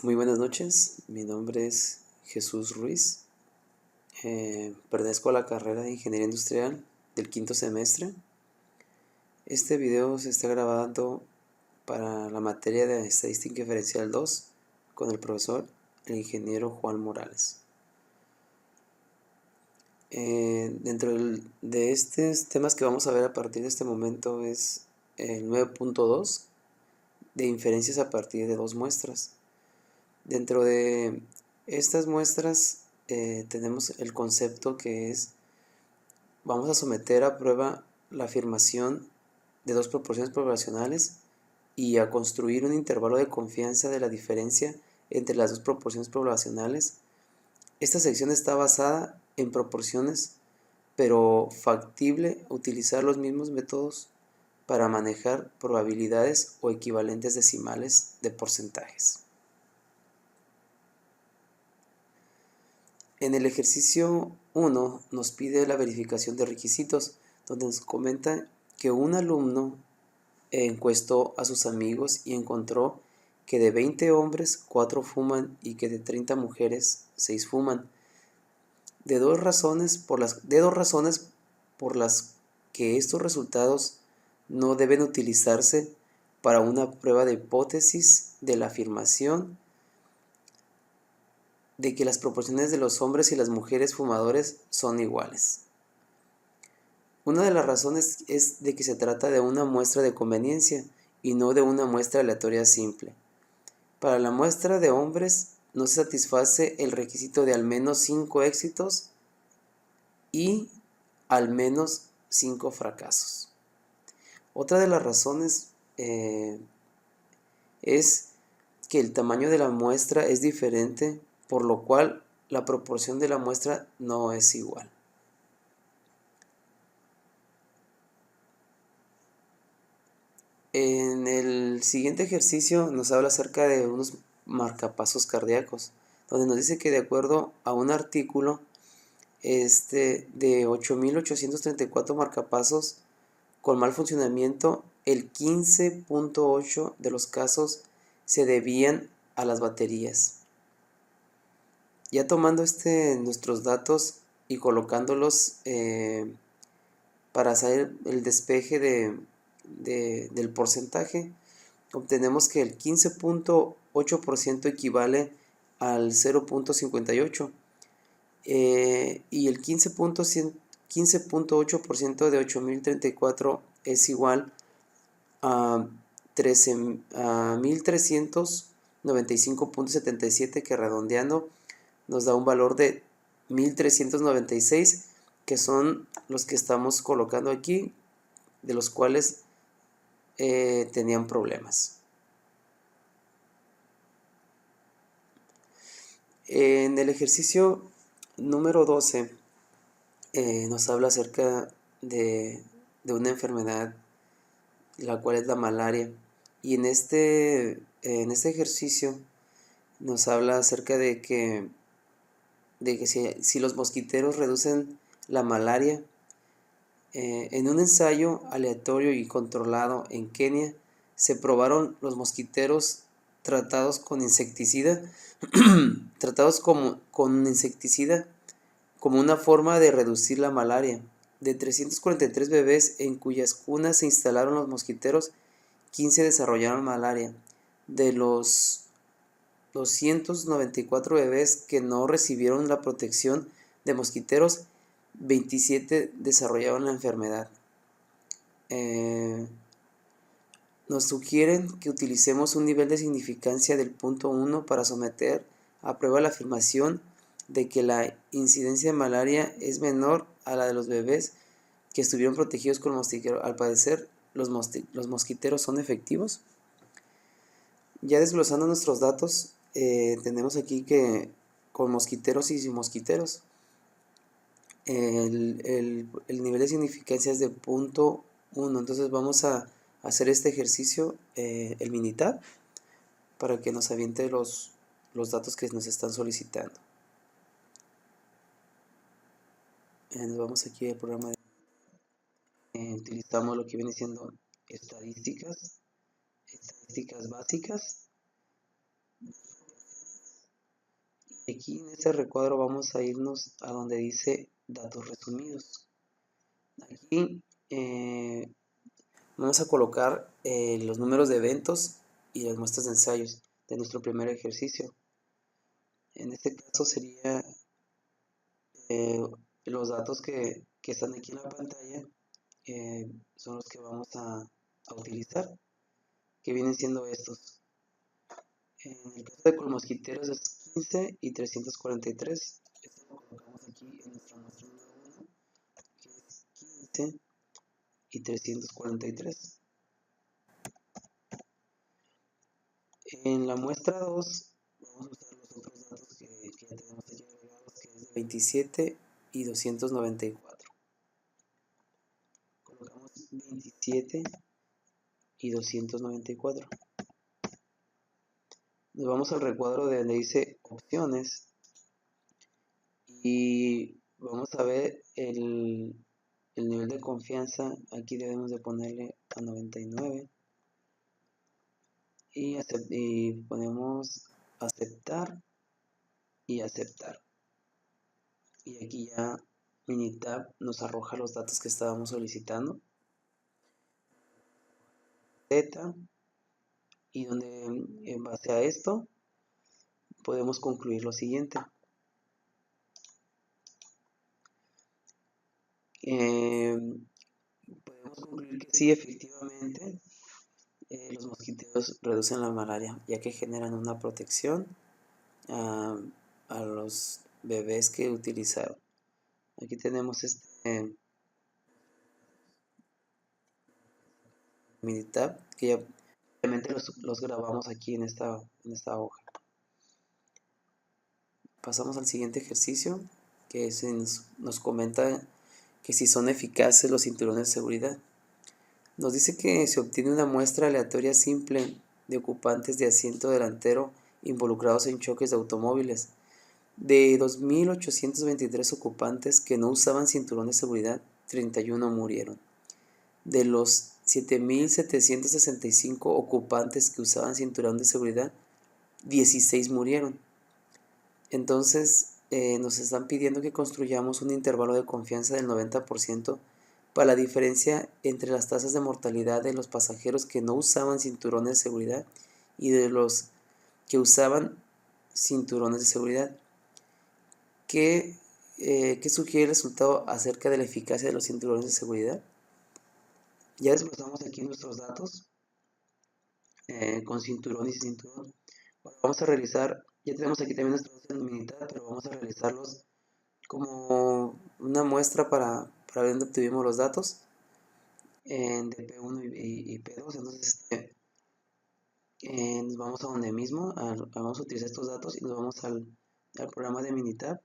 Muy buenas noches, mi nombre es Jesús Ruiz, pertenezco a la carrera de Ingeniería Industrial del quinto semestre. Este video se está grabando para la materia de Estadística Inferencial 2 con el profesor, el ingeniero Juan Morales. Dentro de estos temas que vamos a ver a partir de este momento es el 9.2 de inferencias a partir de dos muestras. Dentro de estas muestras tenemos el concepto que es: vamos a someter a prueba la afirmación de dos proporciones poblacionales y a construir un intervalo de confianza de la diferencia entre las dos proporciones poblacionales. Esta sección está basada en proporciones, pero factible utilizar los mismos métodos para manejar probabilidades o equivalentes decimales de porcentajes. En el ejercicio 1 nos pide la verificación de requisitos, donde nos comenta que un alumno encuestó a sus amigos y encontró que de 20 hombres 4 fuman y que de 30 mujeres 6 fuman. De dos razones por las que estos resultados no deben utilizarse para una prueba de hipótesis de la afirmación de que las proporciones de los hombres y las mujeres fumadores son iguales. Una de las razones es de que se trata de una muestra de conveniencia y no de una muestra aleatoria simple. Para la muestra de hombres no se satisface el requisito de al menos 5 éxitos y al menos 5 fracasos. Otra de las razones es que el tamaño de la muestra es diferente, por lo cual la proporción de la muestra no es igual. En el siguiente ejercicio nos habla acerca de unos marcapasos cardíacos, donde nos dice que de acuerdo a un artículo de 8.834 marcapasos con mal funcionamiento, el 15.8 de los casos se debían a las baterías. Ya tomando nuestros datos y colocándolos para hacer el despeje del porcentaje, obtenemos que el 15.8% equivale al 0.58 y el 15.8% de 8.034 es igual a 1.395.77, que redondeando nos da un valor de 1.396, que son los que estamos colocando aquí, de los cuales tenían problemas. En el ejercicio número 12 nos habla acerca de una enfermedad, la cual es la malaria, y en este ejercicio nos habla acerca de que si los mosquiteros reducen la malaria. En un ensayo aleatorio y controlado en Kenia, se probaron los mosquiteros tratados con insecticida, con insecticida como una forma de reducir la malaria. De 343 bebés en cuyas cunas se instalaron los mosquiteros, 15 desarrollaron malaria. De los 294 bebés que no recibieron la protección de mosquiteros, 27 desarrollaron la enfermedad. Nos sugieren que utilicemos un nivel de significancia del punto 1 para someter a prueba la afirmación de que la incidencia de malaria es menor a la de los bebés que estuvieron protegidos con mosquiteros. Al parecer, los mosquiteros son efectivos. Ya desglosando nuestros datos, tenemos aquí que con mosquiteros y sin mosquiteros, el nivel de significancia es de punto 1. Entonces vamos a hacer este ejercicio, el Minitab, para que nos aviente los datos que nos están solicitando. Nos vamos aquí al programa utilizamos lo que viene siendo estadísticas básicas, aquí en este recuadro vamos a irnos a donde dice datos resumidos. Aquí vamos a colocar los números de eventos y las muestras de ensayos de nuestro primer ejercicio. En este caso sería los datos que están aquí en la pantalla, son los que vamos a utilizar, que vienen siendo estos. En el caso de colmosquiteros es 15 y 343. Esto lo colocamos aquí en nuestra muestra número 1, que es 15 y 343. En la muestra 2 vamos a usar los otros datos que ya tenemos aquí agregados, que es de 27 y 294. Colocamos 27 y 294. Nos vamos al recuadro de donde dice opciones y vamos a ver el nivel de confianza. Aquí debemos de ponerle a 99 y ponemos aceptar y aceptar. Y aquí ya Minitab nos arroja los datos que estábamos solicitando. Z, y donde en base a esto podemos concluir lo siguiente. Podemos concluir que sí, efectivamente, los mosquiteros reducen la malaria, ya que generan una protección a los bebés que utilizaron. Aquí tenemos este Minitab, que ya obviamente los grabamos aquí en esta hoja. Pasamos al siguiente ejercicio, que nos comenta que si son eficaces los cinturones de seguridad. Nos dice que se obtiene una muestra aleatoria simple de ocupantes de asiento delantero involucrados en choques de automóviles. De 2.823 ocupantes que no usaban cinturón de seguridad, 31 murieron. De los 7.765 ocupantes que usaban cinturón de seguridad, 16 murieron. Entonces nos están pidiendo que construyamos un intervalo de confianza del 90% para la diferencia entre las tasas de mortalidad de los pasajeros que no usaban cinturones de seguridad y de los que usaban cinturones de seguridad. ¿Qué sugiere el resultado acerca de la eficacia de los cinturones de seguridad? Ya desglosamos aquí nuestros datos con cinturón y sin cinturón. Bueno, vamos a realizar, ya tenemos aquí también nuestros datos en Minitab, pero vamos a realizarlos como una muestra para ver dónde obtuvimos los datos de P1 y P2. Entonces nos vamos a donde mismo, vamos a utilizar estos datos y nos vamos al programa de Minitab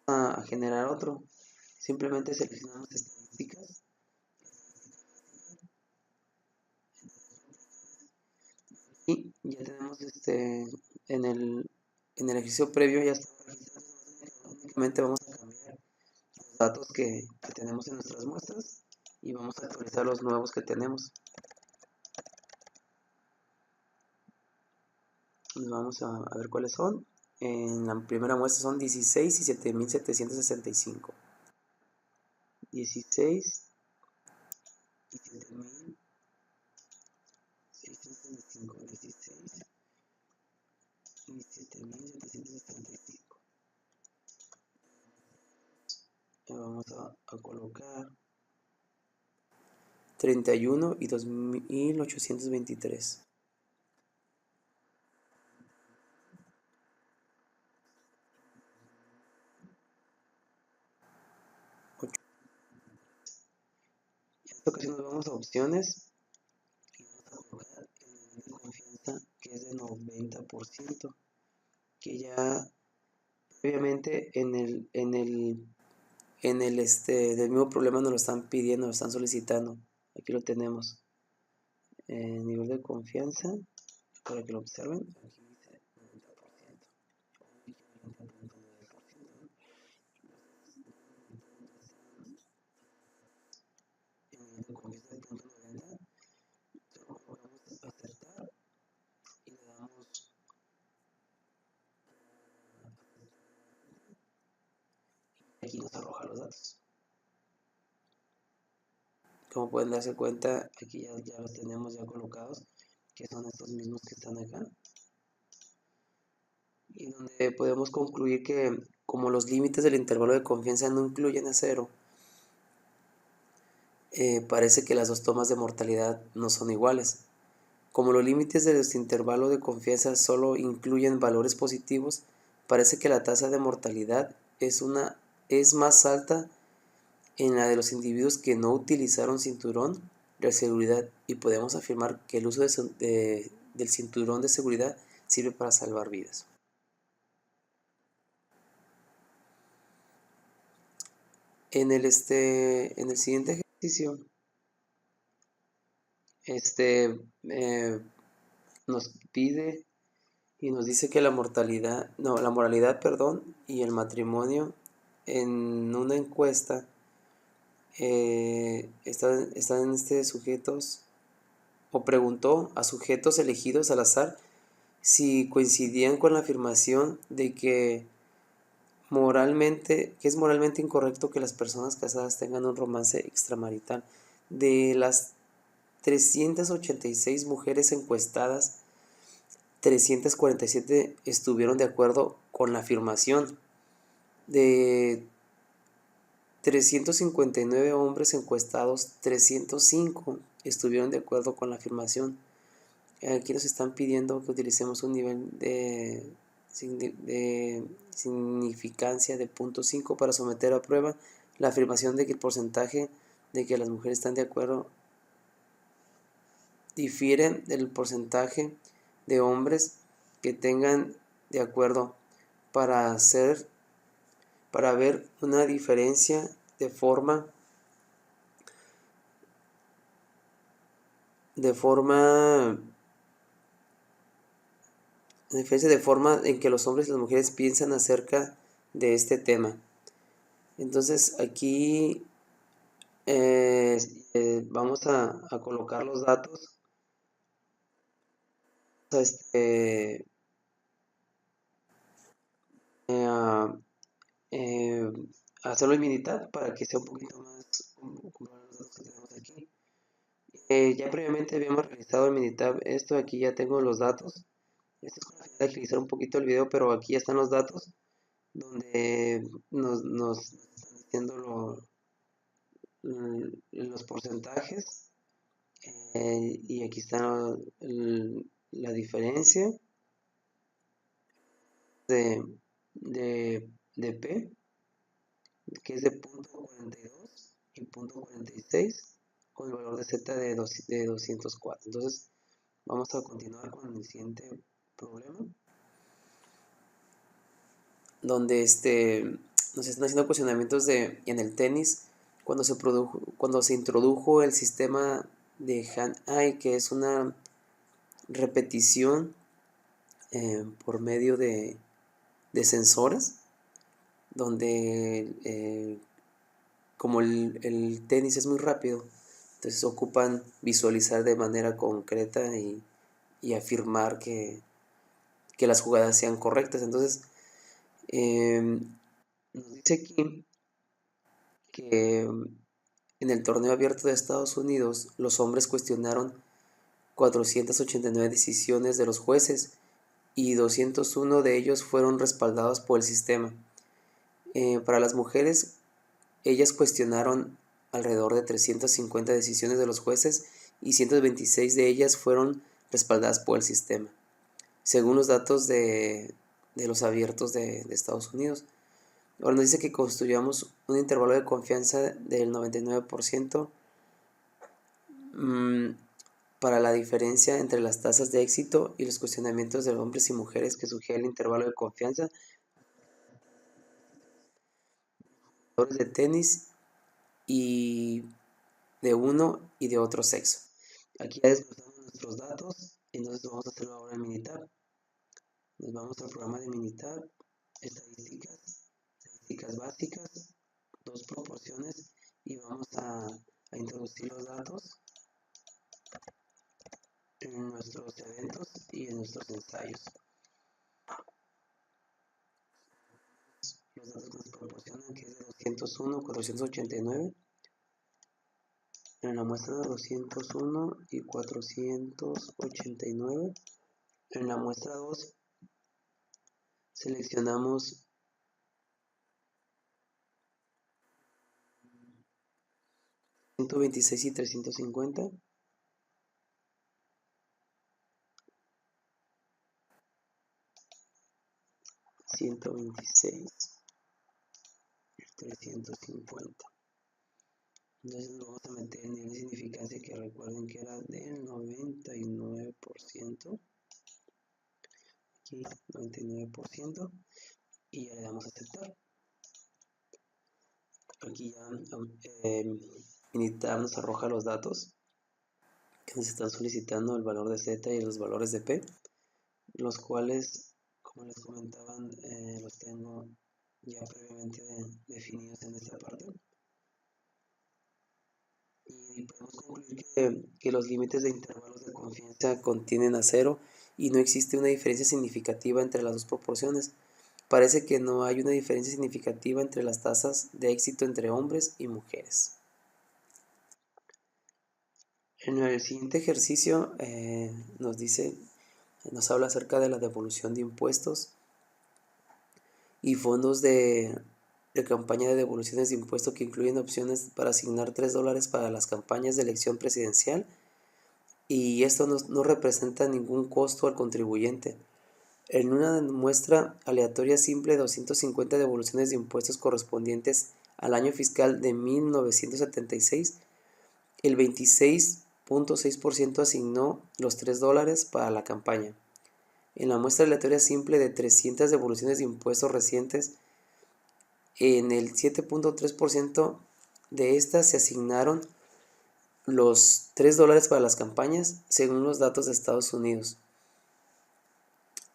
a generar otro. Simplemente seleccionamos estadísticas y ya tenemos en el ejercicio previo ya está registrado. Únicamente vamos a cambiar los datos que tenemos en nuestras muestras y vamos a actualizar los nuevos que tenemos. Vamos a ver cuáles son. En la primera muestra son 16 y 7.765. 16 y 7.665. 16 y 7.765. Vamos a colocar 31 y 2.823. En esta ocasión nos vamos a opciones y vamos a colocar el nivel de confianza, que es de 90%, que ya previamente del mismo problema nos lo están pidiendo, nos están solicitando. Aquí lo tenemos. Nivel de confianza, para que lo observen. Aquí dice 90%. Nivel de confianza de punto 90. Solo colocamos aceptar y le damos aquí nos arroja los datos. Como pueden darse cuenta, aquí ya los tenemos ya colocados, que son estos mismos que están acá. Y donde podemos concluir que como los límites del intervalo de confianza no incluyen a 0, parece que las dos tomas de mortalidad no son iguales. Como los límites de este intervalo de confianza solo incluyen valores positivos, parece que la tasa de mortalidad es más alta en la de los individuos que no utilizaron cinturón de seguridad, y podemos afirmar que el uso del cinturón de seguridad sirve para salvar vidas. En el siguiente ejercicio nos pide y nos dice que la moralidad, y el matrimonio en una encuesta están sujetos, o preguntó a sujetos elegidos al azar si coincidían con la afirmación de que es moralmente incorrecto que las personas casadas tengan un romance extramarital. De las 386 mujeres encuestadas, 347 estuvieron de acuerdo con la afirmación. De 359 hombres encuestados, 305 estuvieron de acuerdo con la afirmación. Aquí nos están pidiendo que utilicemos un nivel de significancia de 0.5 para someter a prueba la afirmación de que el porcentaje de que las mujeres están de acuerdo difiere del porcentaje de hombres que tengan de acuerdo, para ver una diferencia de forma en que los hombres y las mujeres piensan acerca de este tema. Entonces aquí vamos a colocar los datos, a hacerlo en Minitab para que sea un poquito más como los datos que tenemos aquí. Ya previamente habíamos realizado en Minitab esto. Aquí ya tengo los datos. Esto es con la finalidad de agilizar un poquito el video, pero aquí ya están los datos donde nos están diciendo los porcentajes, y aquí está la diferencia de P, que es de 0.42 y 0.46, con el valor de Z de 204. Entonces vamos a continuar con el siguiente problema, donde nos están haciendo cuestionamientos en el tenis, cuando se introdujo el sistema de hand-eye, que es una repetición por medio de sensores, donde como el tenis es muy rápido, entonces ocupan visualizar de manera concreta y afirmar que las jugadas sean correctas. Entonces nos dice aquí que en el torneo abierto de Estados Unidos los hombres cuestionaron 489 decisiones de los jueces y 201 de ellos fueron respaldados por el sistema. Para las mujeres, ellas cuestionaron alrededor de 350 decisiones de los jueces y 126 de ellas fueron respaldadas por el sistema, según los datos de los abiertos de Estados Unidos. Ahora nos dice que construyamos un intervalo de confianza del 99% para la diferencia entre las tasas de éxito y los cuestionamientos de hombres y mujeres que sugiere el intervalo de confianza de tenis y de uno y de otro sexo. Aquí ya desglosamos nuestros datos, entonces vamos a hacerlo ahora en Minitab. Nos vamos al programa de Minitab, estadísticas básicas, dos proporciones, y vamos a introducir los datos en nuestros eventos y en nuestros ensayos. Los datos que nos proporcionan, que es de 201, 489. En la muestra 201 y 489. En la muestra 2 seleccionamos 126 y 350. 126 y 350. Entonces nos vamos a meter en nivel de significancia, que recuerden que era del 99%. Aquí 99%. Y ya le damos a aceptar. Aquí ya Minitab nos arroja los datos que nos están solicitando, el valor de Z y los valores de P, los cuales, como les comentaban, los tengo ya previamente definidos en esta parte. Y podemos concluir que los límites de intervalos de confianza contienen a cero y no existe una diferencia significativa entre las dos proporciones. Parece que no hay una diferencia significativa entre las tasas de éxito entre hombres y mujeres. En el siguiente ejercicio nos habla acerca de la devolución de impuestos y fondos de campaña de devoluciones de impuestos, que incluyen opciones para asignar $3 para las campañas de elección presidencial, y esto no representa ningún costo al contribuyente. En una muestra aleatoria simple, 250 devoluciones de impuestos correspondientes al año fiscal de 1976, el 26.6% asignó los $3 para la campaña. En la muestra aleatoria simple de 300 devoluciones de impuestos recientes, en el 7.3% de estas se asignaron los $3 para las campañas, según los datos de Estados Unidos.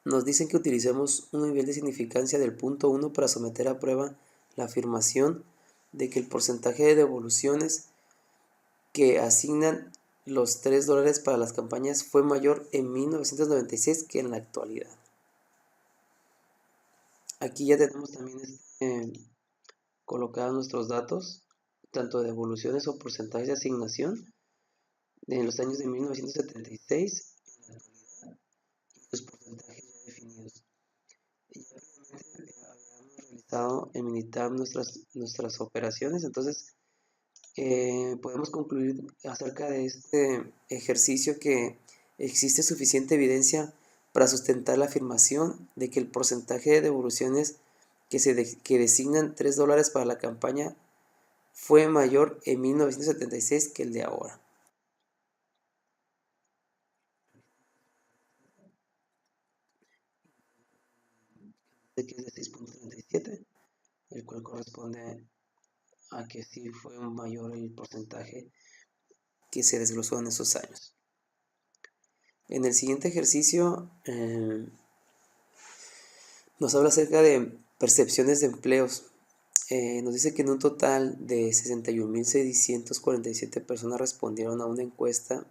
Nos dicen que utilicemos un nivel de significancia del punto 1 para someter a prueba la afirmación de que el porcentaje de devoluciones que asignan los $3 para las campañas fue mayor en 1996 que en la actualidad. Aquí ya tenemos también colocados nuestros datos, tanto de devoluciones o porcentajes de asignación en los años de 1976 en la actualidad, y los porcentajes ya definidos. Ya previamente habíamos realizado en Minitab nuestras operaciones, entonces podemos concluir acerca de este ejercicio que existe suficiente evidencia para sustentar la afirmación de que el porcentaje de devoluciones que designan $3 para la campaña fue mayor en 1976 que el de ahora. Que es de 6.37, el cual corresponde a que sí fue mayor el porcentaje que se desglosó en esos años. En el siguiente ejercicio nos habla acerca de percepciones de empleos. Nos dice que en un total de 61.647 personas respondieron a una encuesta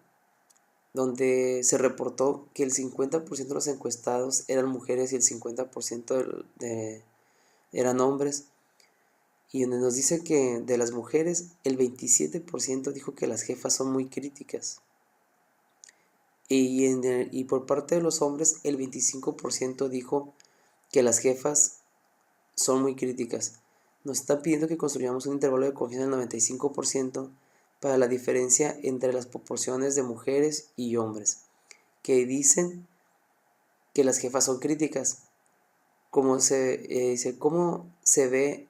donde se reportó que el 50% de los encuestados eran mujeres y el 50% eran hombres, y donde nos dice que de las mujeres el 27% dijo que las jefas son muy críticas, y por parte de los hombres el 25% dijo que las jefas son muy críticas. Nos están pidiendo que construyamos un intervalo de confianza del 95% para la diferencia entre las proporciones de mujeres y hombres que dicen que las jefas son críticas. ¿Cómo se ve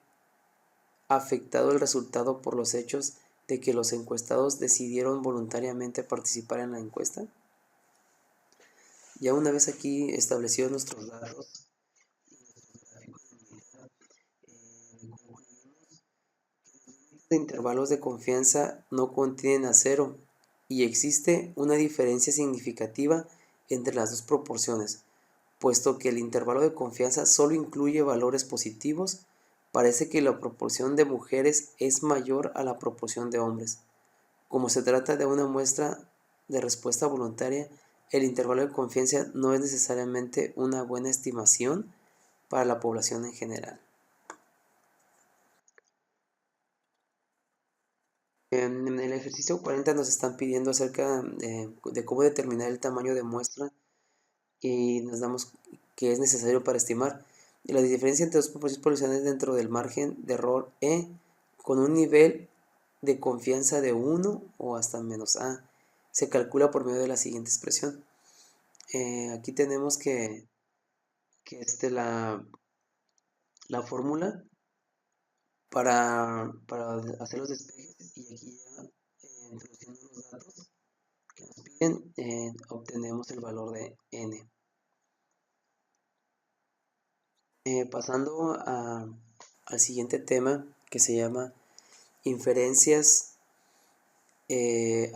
afectado el resultado por los hechos de que los encuestados decidieron voluntariamente participar en la encuesta? Ya una vez aquí establecidos nuestros datos y nuestros gráficos de unidad, concluimos que los límites de intervalos de confianza no contienen a cero y existe una diferencia significativa entre las dos proporciones. Puesto que el intervalo de confianza solo incluye valores positivos, parece que la proporción de mujeres es mayor a la proporción de hombres. Como se trata de una muestra de respuesta voluntaria, el intervalo de confianza no es necesariamente una buena estimación para la población en general. En el ejercicio 40 nos están pidiendo acerca de cómo determinar el tamaño de muestra y nos damos que es necesario para estimar la diferencia entre dos poblaciones dentro del margen de error E con un nivel de confianza de 1 o hasta menos A. Se calcula por medio de la siguiente expresión. Aquí tenemos que la fórmula para hacer los despejes y aquí ya introduciendo los datos que nos piden, obtenemos el valor de n. Pasando al siguiente tema que se llama inferencias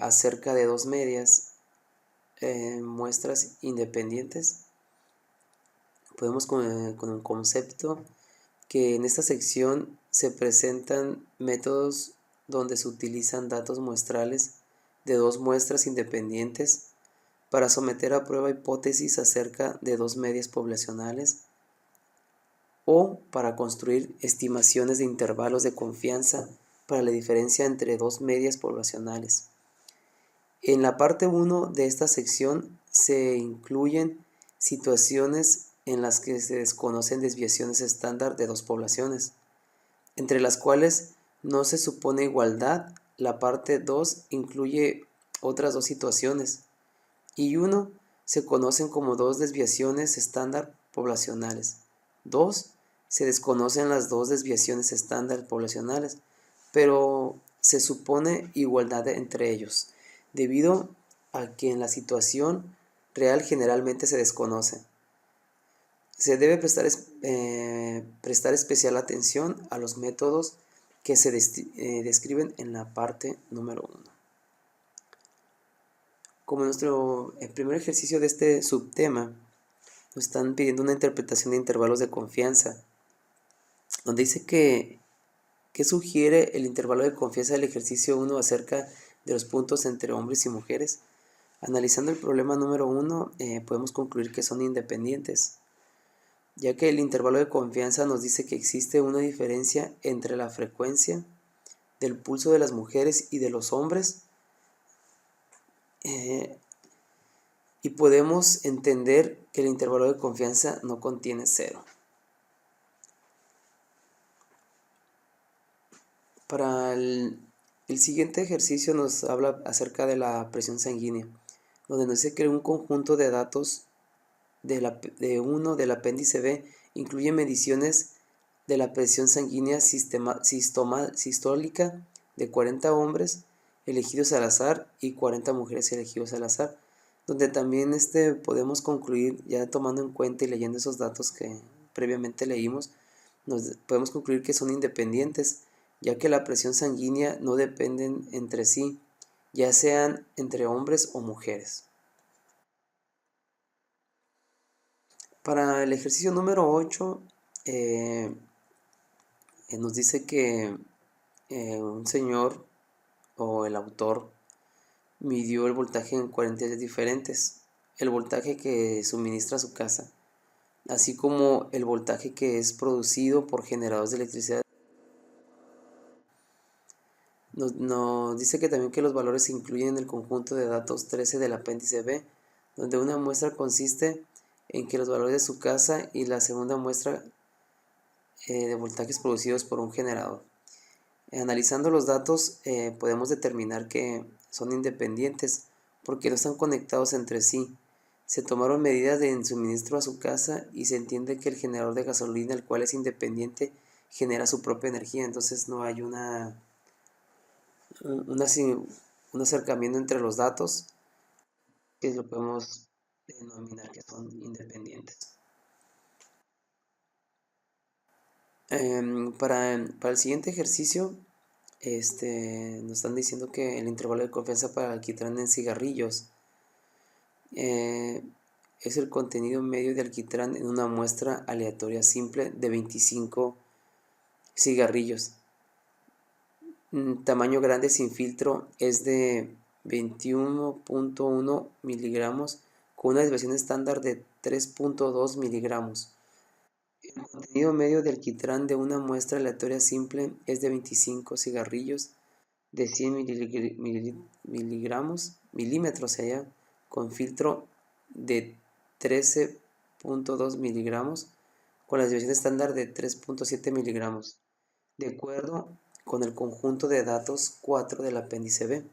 acerca de dos medias, muestras independientes. Podemos con un concepto que en esta sección se presentan métodos donde se utilizan datos muestrales de dos muestras independientes para someter a prueba hipótesis acerca de dos medias poblacionales o para construir estimaciones de intervalos de confianza para la diferencia entre dos medias poblacionales. En la parte 1 de esta sección se incluyen situaciones en las que se desconocen desviaciones estándar de dos poblaciones, entre las cuales no se supone igualdad. La parte 2 incluye otras dos situaciones y 1 se conocen como dos desviaciones estándar poblacionales. 2 se desconocen las dos desviaciones estándar poblacionales, pero se supone igualdad entre ellos, debido a que en la situación real generalmente se desconoce. Se debe prestar especial atención a los métodos que se describen en la parte número 1. Como nuestro primer ejercicio de este subtema, nos están pidiendo una interpretación de intervalos de confianza, donde dice que sugiere el intervalo de confianza del ejercicio 1 acerca de los puntos entre hombres y mujeres. Analizando el problema número 1, podemos concluir que son independientes, ya que el intervalo de confianza nos dice que existe una diferencia entre la frecuencia del pulso de las mujeres y de los hombres, y podemos entender que el intervalo de confianza no contiene cero. Para el siguiente ejercicio nos habla acerca de la presión sanguínea, donde nos dice que un conjunto de datos del apéndice B incluye mediciones de la presión sanguínea sistólica de 40 hombres elegidos al azar y 40 mujeres elegidos al azar, donde también podemos concluir, ya tomando en cuenta y leyendo esos datos que previamente leímos, podemos concluir que son independientes, ya que la presión sanguínea no dependen entre sí, ya sean entre hombres o mujeres. Para el ejercicio número 8, nos dice que un señor o el autor midió el voltaje en 40 días diferentes, el voltaje que suministra su casa, así como el voltaje que es producido por generadores de electricidad. Nos dice que también que los valores se incluyen en el conjunto de datos 13 del apéndice B, donde una muestra consiste en que los valores de su casa y la segunda muestra de voltajes producidos por un generador. Analizando los datos podemos determinar que son independientes porque no están conectados entre sí. Se tomaron medidas de suministro a su casa y se entiende que el generador de gasolina, el cual es independiente, genera su propia energía. Entonces no hay un acercamiento entre los datos, que lo podemos denominar que son independientes. Para el siguiente ejercicio, nos están diciendo que el intervalo de confianza para el alquitrán en cigarrillos es el contenido medio de alquitrán en una muestra aleatoria simple de 25 cigarrillos. Tamaño grande sin filtro es de 21.1 miligramos con una desviación estándar de 3.2 miligramos. El contenido medio de alquitrán de una muestra aleatoria simple es de 25 cigarrillos de 100 milímetros allá, con filtro de 13.2 miligramos, con la desviación estándar de 3.7 miligramos, de acuerdo con el conjunto de datos 4 del apéndice B.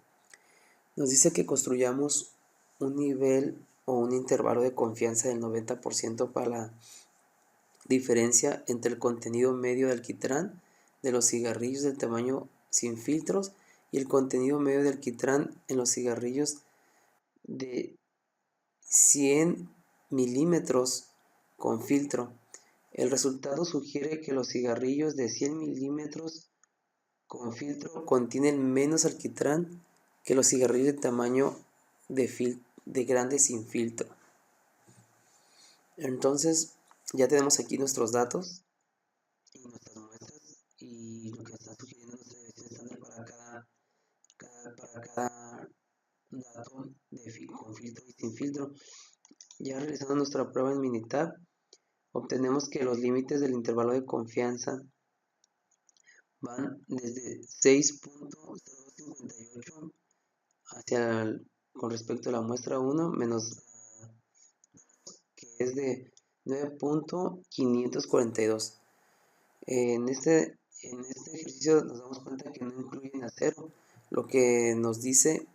Nos dice que construyamos un nivel o un intervalo de confianza del 90% para la diferencia entre el contenido medio de alquitrán de los cigarrillos del tamaño sin filtros y el contenido medio de alquitrán en los cigarrillos de 100 milímetros con filtro. El resultado sugiere que los cigarrillos de 100 milímetros con filtro contienen menos alquitrán que los cigarrillos de tamaño de grande sin filtro. Entonces ya tenemos aquí nuestros datos y nuestras muestras y lo que está sugiriendo nuestra desviación estándar para cada dato con filtro y sin filtro. Ya realizando nuestra prueba en Minitab, obtenemos que los límites del intervalo de confianza van desde 6.058 con respecto a la muestra 1 menos que es de 9.542. En este ejercicio nos damos cuenta que no incluyen acero, lo que nos dice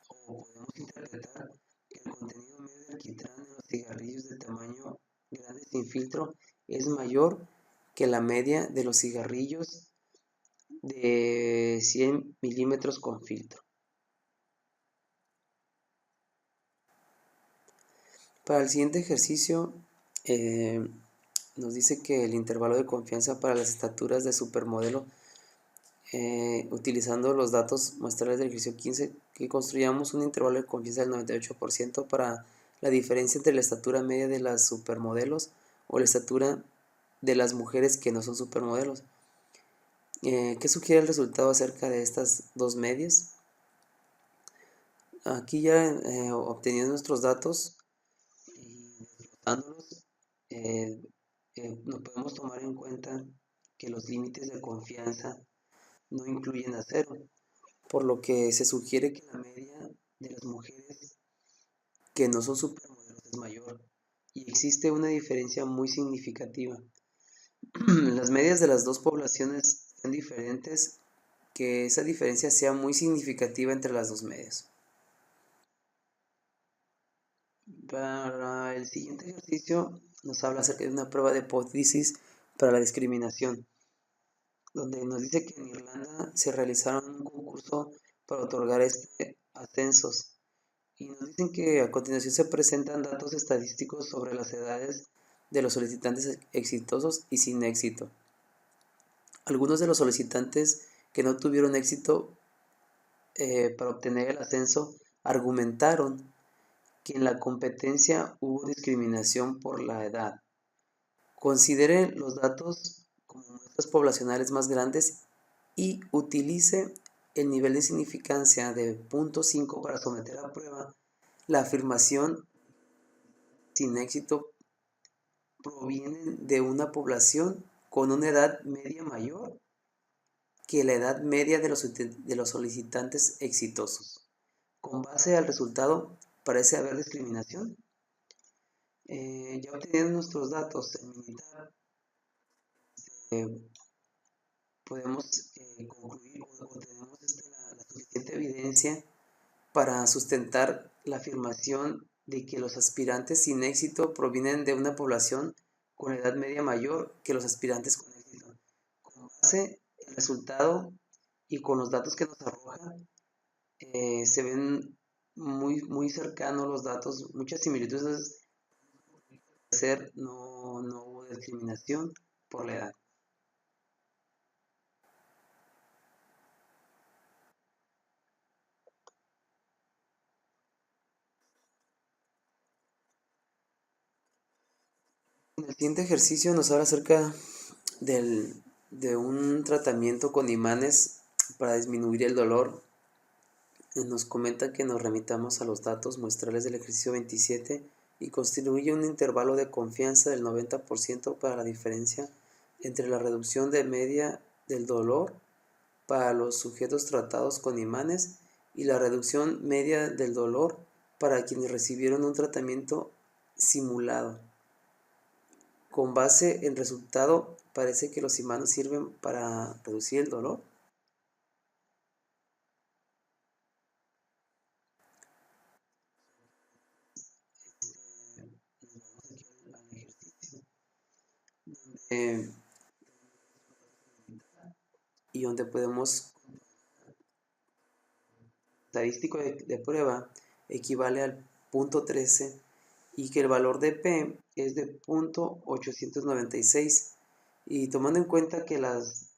o podemos interpretar que el contenido medio de alquitrán en los cigarrillos de tamaño grande sin filtro es mayor que la media de los cigarrillos de 100 milímetros con filtro. Para el siguiente ejercicio nos dice que el intervalo de confianza para las estaturas de supermodelo, utilizando los datos muestrales del ejercicio 15, que construyamos un intervalo de confianza del 98% para la diferencia entre la estatura media de las supermodelos o la estatura de las mujeres que no son supermodelos. ¿Qué sugiere el resultado acerca de estas dos medias? Aquí ya obteniendo nuestros datos y desglosándolos, no podemos tomar en cuenta que los límites de confianza no incluyen acero, por lo que se sugiere que la media de las mujeres que no son supermodelos es mayor y existe una diferencia muy significativa. Las medias de las dos poblaciones son diferentes, que esa diferencia sea muy significativa entre las dos medias. Para el siguiente ejercicio nos habla acerca de una prueba de hipótesis para la discriminación, donde nos dice que en Irlanda se realizaron un concurso para otorgar ascensos y nos dicen que a continuación se presentan datos estadísticos sobre las edades de los solicitantes exitosos y sin éxito. Algunos de los solicitantes que no tuvieron éxito para obtener el ascenso argumentaron que en la competencia hubo discriminación por la edad. Considere los datos como muestras poblacionales más grandes y utilice el nivel de significancia de 0.5 para someter a prueba la afirmación sin éxito provienen de una población con una edad media mayor que la edad media de los solicitantes exitosos. Con base al resultado, parece haber discriminación. Ya obteniendo nuestros datos en Minitab, podemos concluir o tenemos la suficiente evidencia para sustentar la afirmación de que los aspirantes sin éxito provienen de una población con edad media mayor que los aspirantes con éxito. Con base en el resultado y con los datos que nos arroja, se ven muy cercanos los datos, muchas similitudes. No hubo discriminación por la edad. En el siguiente ejercicio nos habla acerca de un tratamiento con imanes para disminuir el dolor. Nos comenta que nos remitamos a los datos muestrales del ejercicio 27 y constituye un intervalo de confianza del 90% para la diferencia entre la reducción de media del dolor para los sujetos tratados con imanes y la reducción media del dolor para quienes recibieron un tratamiento simulado. Con base en resultado, parece que los imanes sirven para reducir el dolor. Eh, y donde podemos estadístico de prueba equivale al punto 13 y que el valor de P es de punto 896 y tomando en cuenta que las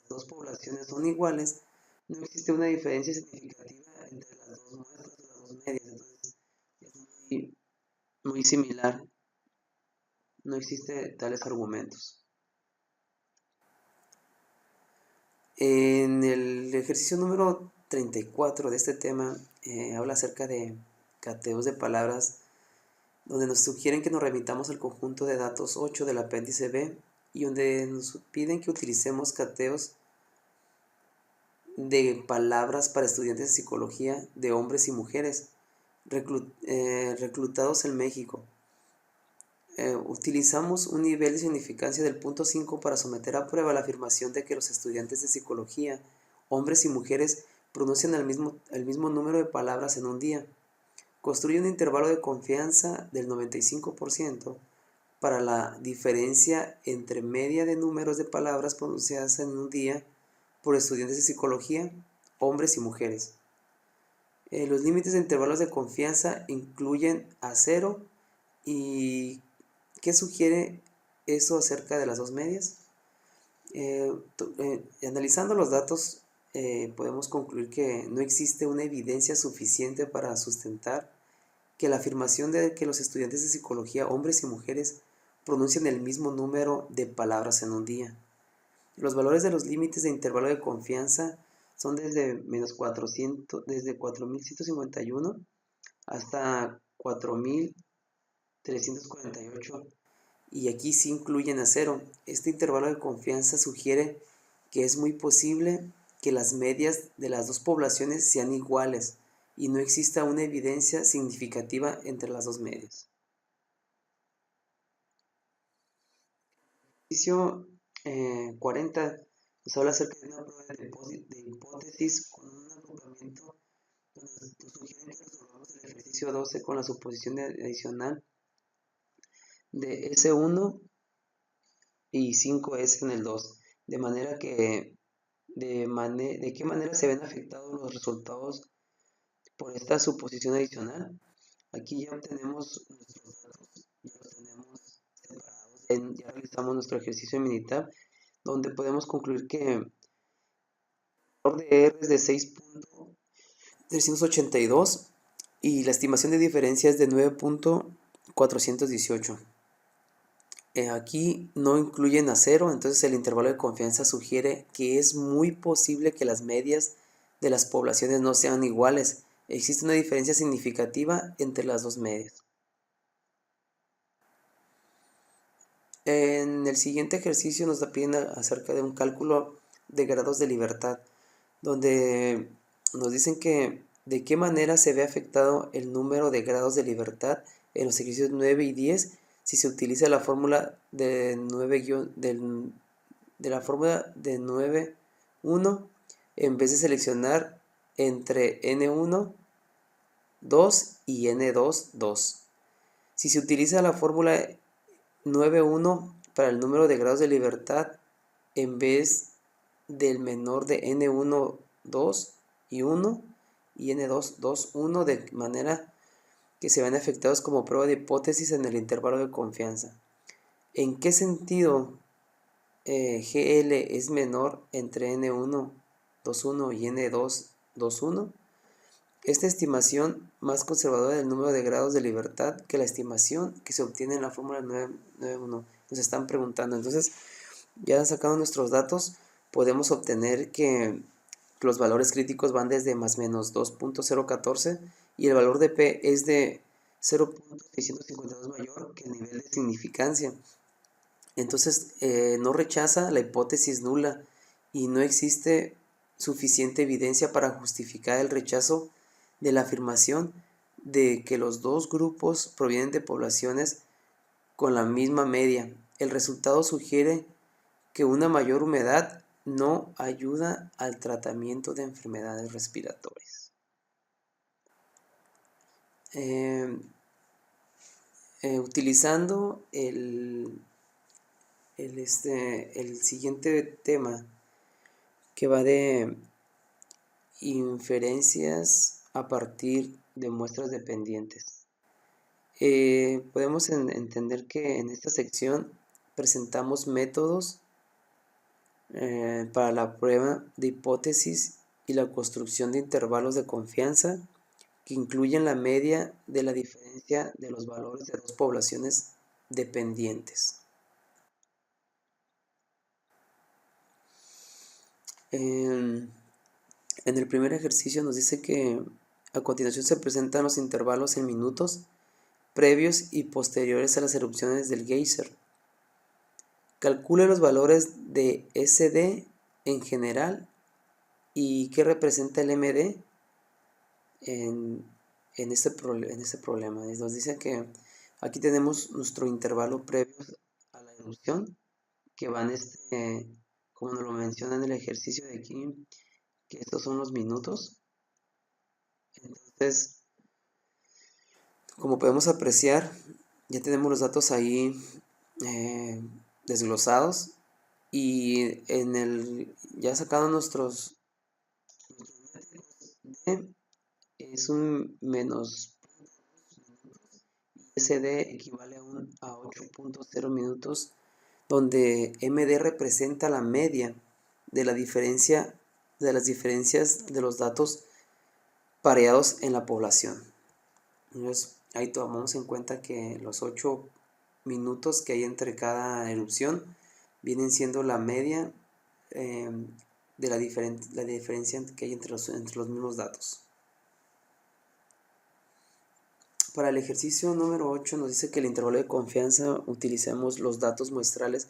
dos poblaciones son iguales, no existe una diferencia significativa entre las dos muestras o las dos medias, entonces es muy similar, no existen tales argumentos. En el ejercicio número 34 de este tema habla acerca de cateos de palabras, donde nos sugieren que nos remitamos al conjunto de datos 8 del apéndice B y donde nos piden que utilicemos cateos de palabras para estudiantes de psicología de hombres y mujeres reclutados en México. Utilizamos un nivel de significancia del punto 5 para someter a prueba la afirmación de que los estudiantes de psicología, hombres y mujeres, pronuncian el mismo número de palabras en un día. Construye un intervalo de confianza del 95% para la diferencia entre media de números de palabras pronunciadas en un día por estudiantes de psicología, hombres y mujeres. Los límites de intervalos de confianza incluyen a 0 y ¿qué sugiere eso acerca de las dos medias? Analizando los datos, podemos concluir que no existe una evidencia suficiente para sustentar que la afirmación de que los estudiantes de psicología, hombres y mujeres, pronuncian el mismo número de palabras en un día. Los valores de los límites de intervalo de confianza son desde menos 400, desde 4151 hasta 4348 y aquí sí incluyen a 0. Este intervalo de confianza sugiere que es muy posible que las medias de las dos poblaciones sean iguales y no exista una evidencia significativa entre las dos medias. Ejercicio 40 nos habla acerca de una prueba de hipótesis con un agrupamiento donde nos sugieren que resolvamos el ejercicio 12 con la suposición adicional de S1 y 5S en el 2, de manera que de qué manera se ven afectados los resultados por esta suposición adicional. Aquí ya obtenemos nuestros datos, ya los tenemos separados, ya realizamos nuestro ejercicio en Minitab, donde podemos concluir que el valor de R es de 6.382 y la estimación de diferencia es de 9.418. Aquí no incluyen a 0, entonces el intervalo de confianza sugiere que es muy posible que las medias de las poblaciones no sean iguales. Existe una diferencia significativa entre las dos medias. En el siguiente ejercicio nos piden acerca de un cálculo de grados de libertad, donde nos dicen que de qué manera se ve afectado el número de grados de libertad en los ejercicios 9 y 10 si se utiliza la fórmula de 9-1 en vez de seleccionar entre N1, 2 y N2, 2. Si se utiliza la fórmula 9-1 para el número de grados de libertad en vez del menor de N1, 2 y 1 y N2, 2, 1, de manera que se ven afectados como prueba de hipótesis en el intervalo de confianza. ¿En qué sentido GL es menor entre N1, 2,1 y N2, 2,1? Esta estimación más conservadora del número de grados de libertad que la estimación que se obtiene en la fórmula 9,1. Nos están preguntando. Entonces, ya sacando nuestros datos, podemos obtener que los valores críticos van desde más menos 2.014 y el valor de P es de 0.652 mayor que el nivel de significancia. Entonces no rechaza la hipótesis nula y no existe suficiente evidencia para justificar el rechazo de la afirmación de que los dos grupos provienen de poblaciones con la misma media. El resultado sugiere que una mayor humedad no ayuda al tratamiento de enfermedades respiratorias. Utilizando el siguiente tema, que va de inferencias a partir de muestras dependientes. Podemos entender que en esta sección presentamos métodos para la prueba de hipótesis y la construcción de intervalos de confianza que incluyen la media de la diferencia de los valores de dos poblaciones dependientes. En el primer ejercicio nos dice que a continuación se presentan los intervalos en minutos previos y posteriores a las erupciones del geyser. Calcule los valores de SD en general y qué representa el MD en este problema. Nos dice que aquí tenemos nuestro intervalo previo a la erupción, que van como nos lo menciona en el ejercicio de aquí, que estos son los minutos. Entonces, como podemos apreciar, ya tenemos los datos ahí desglosados, y ya sacado nuestros D, es un menos SD equivale a 8.0 minutos, donde MD representa la media de las diferencias de los datos pareados en la población. Entonces, ahí tomamos en cuenta que los 8 minutos que hay entre cada erupción vienen siendo la media de la diferencia que hay entre los mismos datos. Para el ejercicio número 8 nos dice que el intervalo de confianza utilicemos los datos muestrales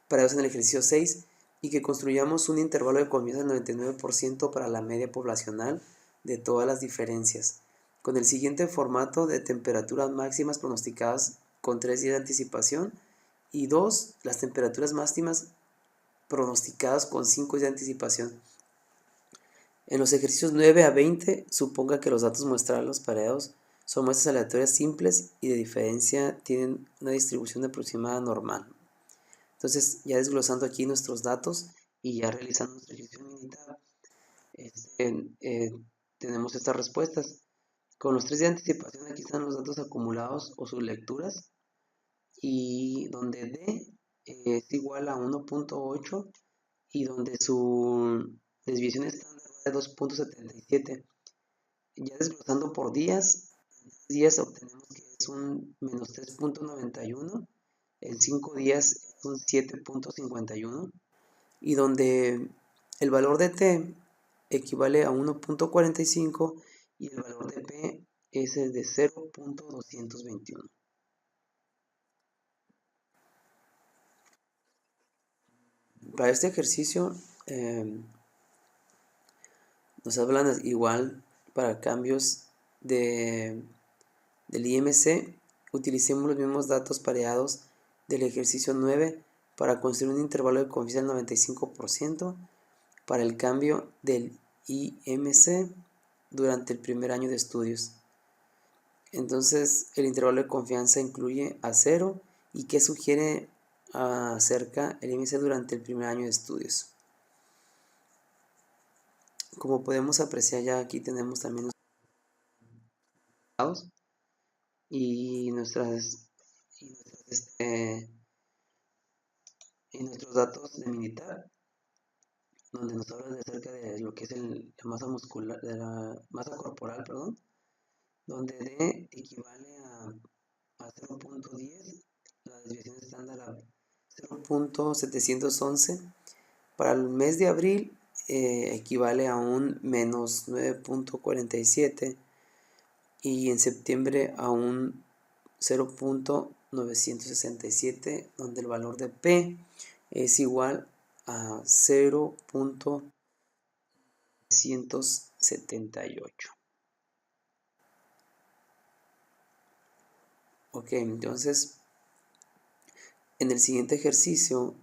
parados en el ejercicio 6 y que construyamos un intervalo de confianza del 99% para la media poblacional de todas las diferencias, con el siguiente formato de temperaturas máximas pronosticadas con 3 días de anticipación y 2 las temperaturas máximas pronosticadas con 5 días de anticipación. En los ejercicios 9 a 20, suponga que los datos muestrales pareados son muestras aleatorias simples y de diferencia tienen una distribución aproximada normal. Entonces, ya desglosando aquí nuestros datos y ya realizando nuestra ejercicio militar, tenemos estas respuestas. Con los 3 días de anticipación, aquí están los datos acumulados o sus lecturas, y donde D es igual a 1.8 y donde su desviación estándar va de 2.77. Ya desglosando por días obtenemos que es un menos 3.91, en 5 días es un 7.51, y donde el valor de T equivale a 1.45 y el valor de P es el de 0.221. Para este ejercicio nos hablan igual para cambios del IMC. Utilicemos los mismos datos pareados del ejercicio 9 para construir un intervalo de confianza del 95% para el cambio del IMC durante el primer año de estudios. Entonces, el intervalo de confianza incluye a 0 y qué sugiere acerca el IMC durante el primer año de estudios. Como podemos apreciar, ya aquí tenemos también los datos y nuestros datos de militar, donde nos habla acerca de lo que es la masa muscular, de la masa corporal, perdón, donde D equivale a 0.10, la desviación estándar a 0.711. Para el mes de abril equivale a un menos 9.47 y en septiembre a un 0.967, donde el valor de P es igual a 0.178. Ok, entonces en el siguiente ejercicio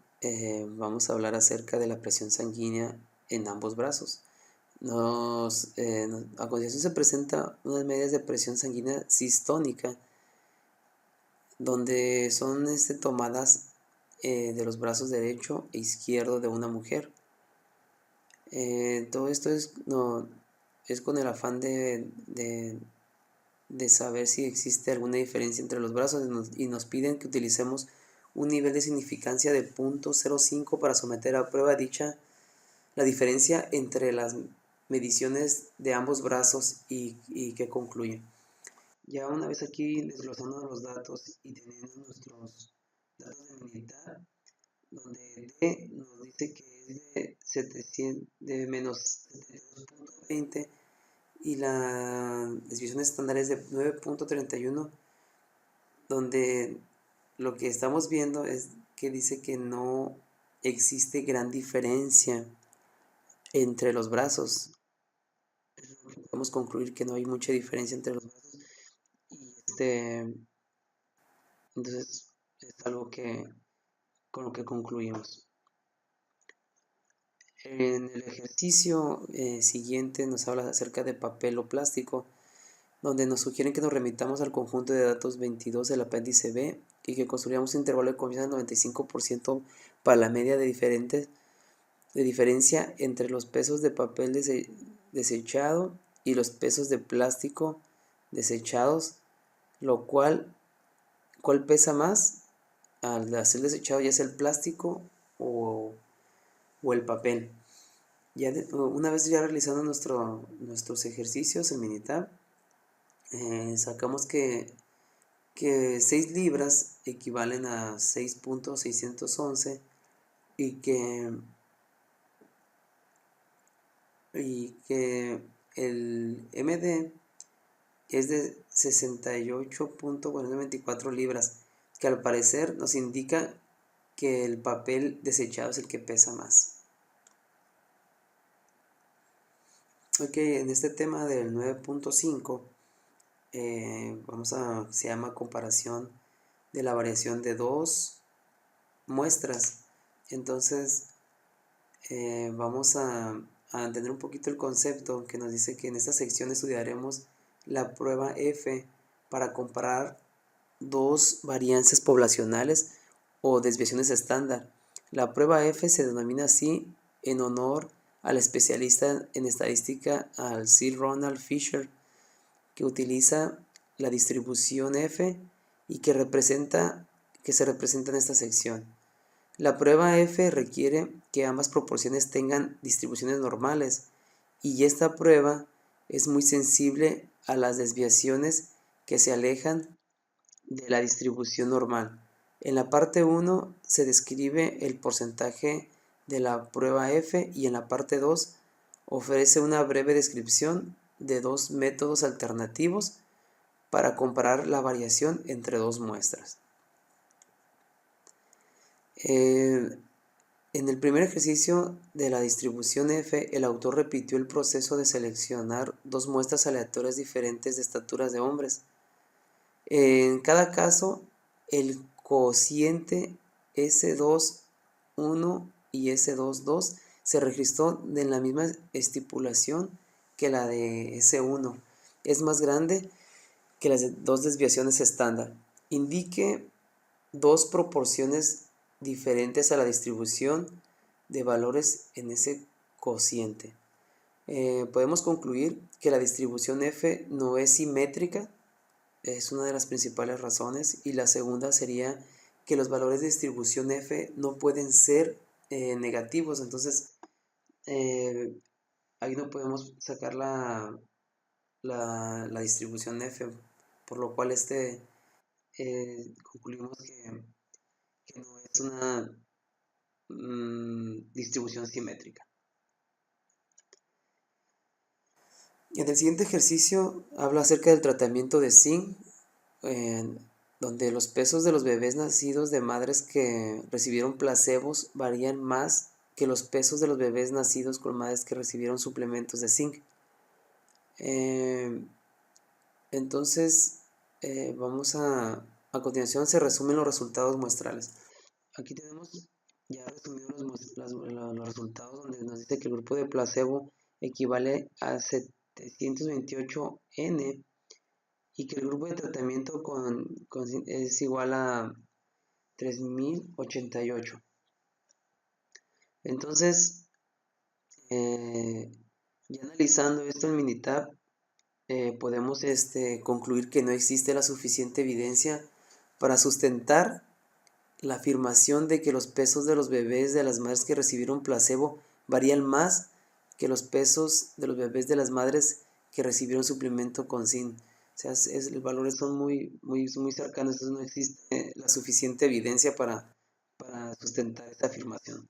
vamos a hablar acerca de la presión sanguínea en ambos brazos. A continuación se presenta unas medidas de presión sanguínea sistónica, donde son tomadas de los brazos derecho e izquierdo de una mujer. Todo esto es con el afán de saber si existe alguna diferencia entre los brazos, y nos piden que utilicemos un nivel de significancia de 0.05 para someter a prueba la diferencia entre las mediciones de ambos brazos y que concluyen. Ya una vez aquí desglosando los datos y teniendo nuestros datos de militar, donde D nos dice que es de 700, de menos 72.20, y la desviación estándar es de 9.31, donde lo que estamos viendo es que dice que no existe gran diferencia entre los brazos. Podemos concluir que no hay mucha diferencia entre los brazos, y entonces es algo con lo que concluimos. En el ejercicio siguiente nos habla acerca de papel o plástico, donde nos sugieren que nos remitamos al conjunto de datos 22 del apéndice B y que construyamos un intervalo de confianza del 95% para la media de diferencia entre los pesos de papel desechado y los pesos de plástico desechados, ¿cuál pesa más al ser desechado, ya sea el plástico o el papel? Una vez ya realizando nuestros ejercicios en Minitab, sacamos que 6 libras equivalen a 6.611 y que el MD es de 68.424 libras, que al parecer nos indica que el papel desechado es el que pesa más. Ok, en este tema del 9.5 se llama comparación de la variación de dos muestras. Entonces vamos a entender un poquito el concepto que nos dice que en esta sección estudiaremos la prueba F para comparar dos varianzas poblacionales o desviaciones estándar. La prueba F se denomina así en honor al especialista en estadística, al Sir Ronald Fisher, que utiliza la distribución F y que se representa en esta sección. La prueba F requiere que ambas proporciones tengan distribuciones normales, y esta prueba es muy sensible a las desviaciones que se alejan de la distribución normal. En la parte 1 se describe el porcentaje de la prueba F, y en la parte 2 ofrece una breve descripción de dos métodos alternativos para comparar la variación entre dos muestras. En el primer ejercicio de la distribución F, el autor repitió el proceso de seleccionar dos muestras aleatorias diferentes de estaturas de hombres. En cada caso, el cociente S2,1 y S2,2 se registró en la misma estipulación que la de S1. Es más grande que las dos desviaciones estándar. Indique dos proporciones diferentes a la distribución de valores en ese cociente. Podemos concluir que la distribución F no es simétrica, es una de las principales razones, y la segunda sería que los valores de distribución F no pueden ser negativos. Entonces ahí no podemos sacar la distribución F, por lo cual concluimos que no es una distribución simétrica. En el siguiente ejercicio habla acerca del tratamiento de zinc, donde los pesos de los bebés nacidos de madres que recibieron placebos varían más que los pesos de los bebés nacidos con madres que recibieron suplementos de zinc. Entonces, a continuación se resumen los resultados muestrales. Aquí tenemos ya resumidos los resultados, donde nos dice que el grupo de placebo equivale a 728 N y que el grupo de tratamiento es igual a 3088. Entonces, ya analizando esto en Minitab, podemos concluir que no existe la suficiente evidencia para sustentar la afirmación de que los pesos de los bebés de las madres que recibieron placebo varían más que los pesos de los bebés de las madres que recibieron suplemento con zinc. O sea, los valores son muy cercanos, entonces no existe la suficiente evidencia para sustentar esta afirmación.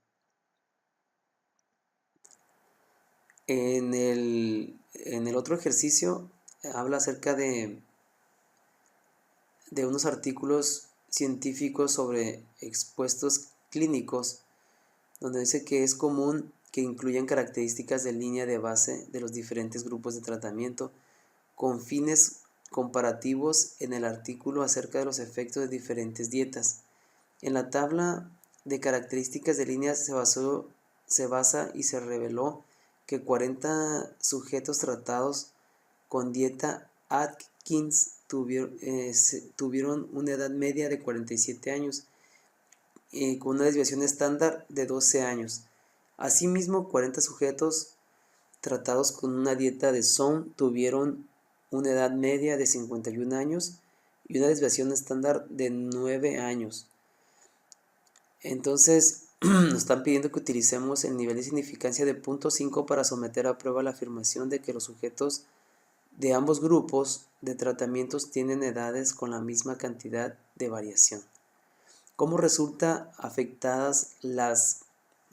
En el otro ejercicio habla acerca de unos artículos científicos sobre expuestos clínicos, donde dice que es común que incluyan características de línea de base de los diferentes grupos de tratamiento con fines comparativos en el artículo acerca de los efectos de diferentes dietas. En la tabla de características de línea se basa y se reveló que 40 sujetos tratados con dieta Atkins tuvieron una edad media de 47 años, con una desviación estándar de 12 años. Asimismo, 40 sujetos tratados con una dieta de SOM tuvieron una edad media de 51 años y una desviación estándar de 9 años. Entonces, nos están pidiendo que utilicemos el nivel de significancia de 0.5 para someter a prueba la afirmación de que los sujetos de ambos grupos de tratamientos tienen edades con la misma cantidad de variación. ¿Cómo resulta afectadas las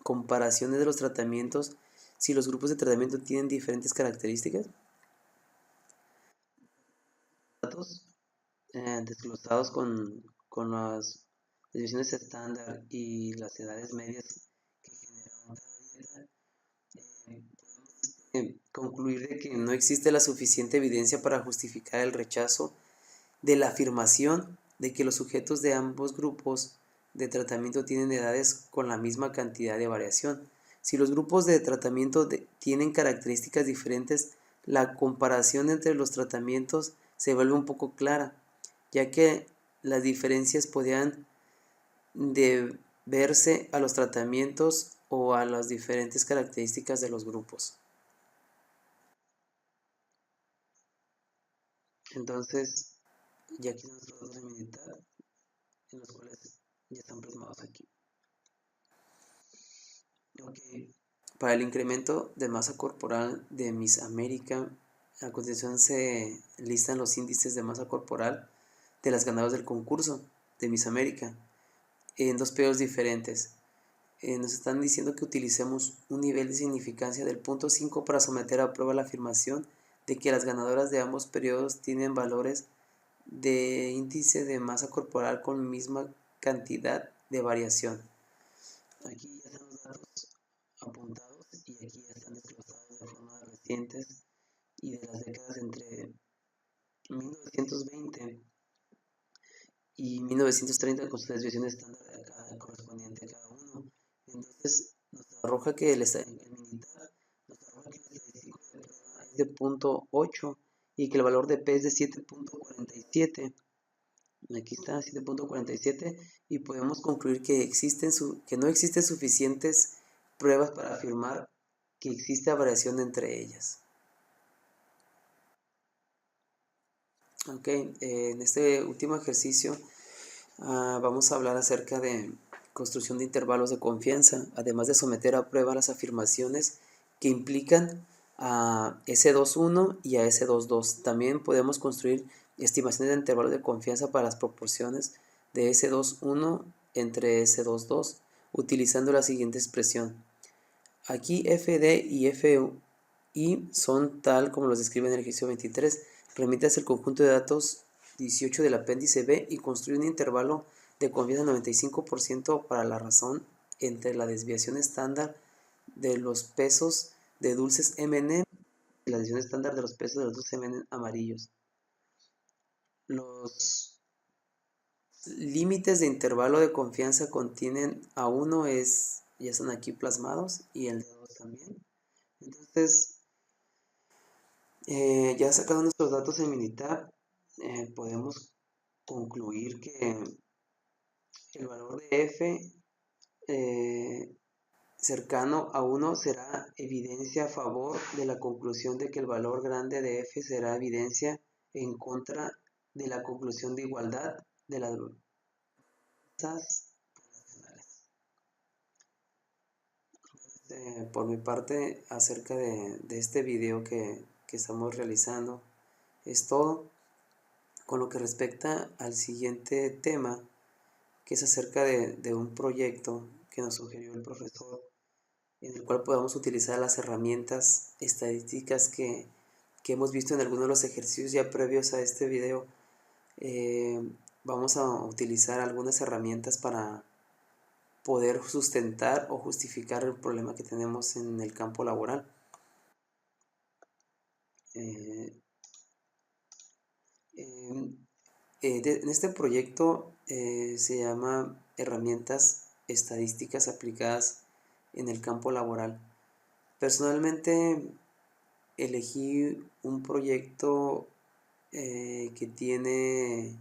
comparaciones de los tratamientos si los grupos de tratamiento tienen diferentes características? Datos desglosados con las desviaciones estándar y las edades medias que generan cada dieta, podemos concluir de que no existe la suficiente evidencia para justificar el rechazo de la afirmación de que los sujetos de ambos grupos de tratamiento tienen edades con la misma cantidad de variación. Si los grupos de tratamiento tienen características diferentes, la comparación entre los tratamientos se vuelve un poco clara, ya que las diferencias podrían deberse a los tratamientos o a las diferentes características de los grupos. Entonces, ya aquí nuestros datos de Minitab, en los cuales ya están plasmados aquí. Ok, para el incremento de masa corporal de Miss América, a continuación se listan los índices de masa corporal de las ganadoras del concurso de Miss América en dos periodos diferentes. Nos están diciendo que utilicemos un nivel de significancia del 0.5 para someter a prueba la afirmación de que las ganadoras de ambos periodos tienen valores de índice de masa corporal con misma cantidad de variación. Aquí ya están los datos apuntados y aquí ya están desglosados de forma recientes y de las décadas entre 1920 y 1930 con su desviación estándar correspondiente a cada uno. Entonces nos arroja que el Minitab nos arroja que el estadístico de prueba es de 0.8 y que el valor de P es de 7.47. Aquí está 7.47 y podemos concluir que no existen suficientes pruebas para afirmar que existe variación entre ellas. Ok, en este último ejercicio vamos a hablar acerca de construcción de intervalos de confianza, además de someter a prueba las afirmaciones que implican a S21 y a S22. También podemos construir estimaciones de intervalos de confianza para las proporciones de S21 entre S22 utilizando la siguiente expresión. Aquí FD y FI son tal como los describe en el ejercicio 23. Remitas el conjunto de datos 18 del apéndice B y construye un intervalo de confianza 95% para la razón entre la desviación estándar de los pesos de dulces M&M y la decisión estándar de los pesos de los dulces M&M amarillos. Los límites de intervalo de confianza contienen a 1 ya están aquí plasmados y el de 2 también. Entonces, ya sacando nuestros datos en Minitab, podemos concluir que el valor de f cercano a 1 será evidencia a favor de la conclusión de que el valor grande de f será evidencia en contra de la conclusión de igualdad de las masas poblacionales. Por mi parte, acerca de este video que estamos realizando, es todo. Con lo que respecta al siguiente tema, que es acerca de un proyecto que nos sugirió el profesor, en el cual podamos utilizar las herramientas estadísticas que hemos visto en algunos de los ejercicios ya previos a este video. Vamos a utilizar algunas herramientas para poder sustentar o justificar el problema que tenemos en el campo laboral. En este proyecto se llama Herramientas Estadísticas Aplicadas en el Campo Laboral. Personalmente elegí un proyecto que tiene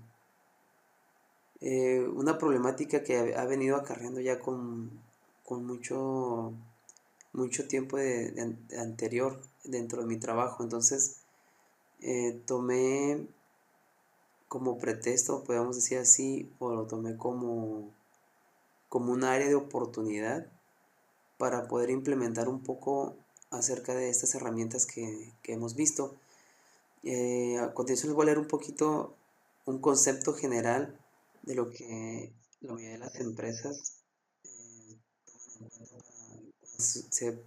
una problemática que ha venido acarreando ya con mucho tiempo de anterior dentro de mi trabajo. Entonces tomé como pretexto, podemos decir así, o lo tomé como un área de oportunidad para poder implementar un poco acerca de estas herramientas que hemos visto. A continuación les voy a leer un poquito un concepto general de lo que la mayoría de las empresas toman en cuenta